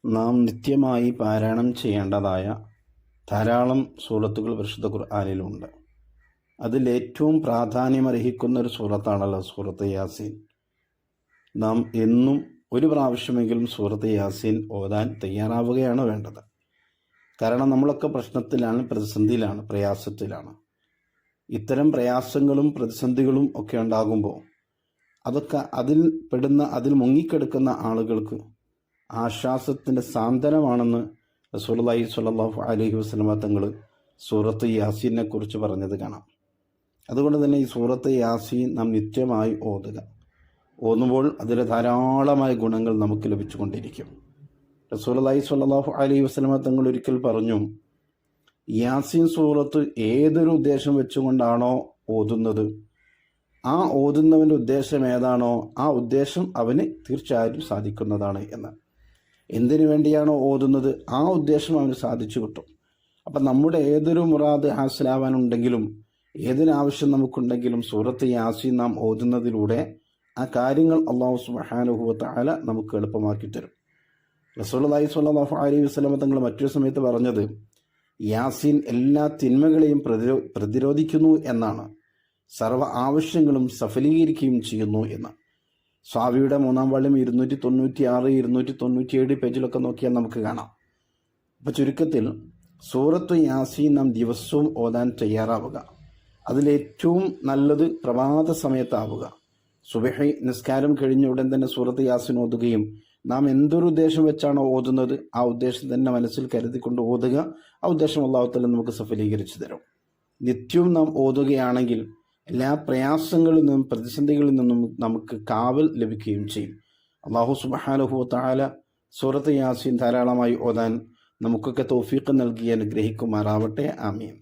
നാം നിത്യമായി പാരായണം ചെയ്യേണ്ടതായ ധാരാളം സൂറത്തുകൾ പരിശുദ്ധ ഖുർആനിലുണ്ട്. അതിലേറ്റവും പ്രാധാന്യമർഹിക്കുന്ന ഒരു സൂറത്താണല്ലോ സൂറത്ത് യാസീൻ. നാം എന്നും ഒരു പ്രാവശ്യമെങ്കിലും സൂറത്ത് യാസീൻ ഓതാൻ തയ്യാറാവുകയാണ് വേണ്ടത്. കാരണം നമ്മളൊക്കെ പ്രശ്നത്തിലാണ്, പ്രതിസന്ധിയിലാണ്, പ്രയാസത്തിലാണ്. ഇത്തരം പ്രയാസങ്ങളും പ്രതിസന്ധികളും ഒക്കെ ഉണ്ടാകുമ്പോൾ അതൊക്കെ അതിൽ മുങ്ങിക്കിടക്കുന്ന ആളുകൾക്ക് ആശ്വാസത്തിൻ്റെ സാന്ത്വനമാണെന്ന് റസൂലുള്ളാഹി സ്വല്ലല്ലാഹു അലൈഹി വസല്ലമ തങ്ങൾ സൂറത്ത് യാസീനെ കുറിച്ച് പറഞ്ഞത് കാണാം. അതുകൊണ്ട് തന്നെ ഈ സൂറത്ത് യാസീൻ നാം നിത്യമായി ഓതുമ്പോൾ അതിൽ ധാരാളമായ ഗുണങ്ങൾ നമുക്ക് ലഭിച്ചുകൊണ്ടിരിക്കും. റസൂലുള്ളാഹി സ്വല്ലല്ലാഹു അലൈഹി വസല്ലമ തങ്ങൾ ഒരിക്കൽ പറഞ്ഞു, യാസീൻ സൂറത്ത് ഏതൊരു ഉദ്ദേശം വെച്ചുകൊണ്ടാണോ ഓതുന്നത്, ആ ഓതുന്നവൻ്റെ ഉദ്ദേശം ഏതാണോ ആ ഉദ്ദേശം അവന് തീർച്ചയായും സാധിക്കുന്നതാണ് എന്ന്. എന്തിനു വേണ്ടിയാണോ ഓതുന്നത് ആ ഉദ്ദേശം അവന് സാധിച്ചു കിട്ടും. അപ്പം നമ്മുടെ ഏതൊരു മുറാദ് ഹാസിലാവാനുണ്ടെങ്കിലും ഏതൊരാവശ്യം നമുക്കുണ്ടെങ്കിലും സൂറത്ത് യാസീൻ നാം ഓതുന്നതിലൂടെ ആ കാര്യങ്ങൾ അല്ലാഹു സുബ്ഹാനഹു വ തആല നമുക്ക് എളുപ്പമാക്കി തരും. റസൂലുള്ളാഹി സ്വല്ലല്ലാഹു അലൈഹി വസല്ലം തങ്ങൾ മറ്റൊരു സമയത്ത് പറഞ്ഞത്, യാസീൻ എല്ലാ തിന്മകളെയും പ്രതിരോധിക്കുന്നു എന്നാണ്, സർവ്വ ആവശ്യങ്ങളും സഫലീകരിക്കുകയും ചെയ്യുന്നു എന്ന്. സ്വാവിയുടെ 3-ാം വാള്യം 296, 297 പേജിലൊക്കെ നോക്കിയാൽ നമുക്ക് കാണാം. അപ്പോൾ ചുരുക്കത്തിൽ സൂറത്ത് യാസീൻ നാം ദിവസവും ഓതാൻ തയ്യാറാവുക. അതിലേറ്റവും നല്ലത് പ്രഭാത സമയത്താവുക. സുബഹി നിസ്കാരം കഴിഞ്ഞ ഉടൻ തന്നെ സൂറത്ത് യാസീൻ ഓതുകയും നാം എന്തൊരു ഉദ്ദേശം വെച്ചാണോ ഓതുന്നത് ആ ഉദ്ദേശം തന്നെ മനസ്സിൽ കരുതിക്കൊണ്ട് ഓതുക. ആ ഉദ്ദേശം അല്ലാഹു തആല നമുക്ക് സഫലീകരിച്ചു തരും. നിത്യവും നാം ഓതുകയാണെങ്കിൽ എല്ലാ പ്രയാസങ്ങളിൽ നിന്നും പ്രതിസന്ധികളിൽ നിന്നും നമുക്ക് കാവൽ ലഭിക്കുകയും ചെയ്യും. അല്ലാഹു സുബ്ഹാനഹു വ തആല സൂറത്ത് യാസീൻ ധാരാളമായി ഓതാൻ നമുക്കൊക്കെ തൗഫീഖ് നൽകി അനുഗ്രഹിക്കുമാറാവട്ടെ. ആമീൻ.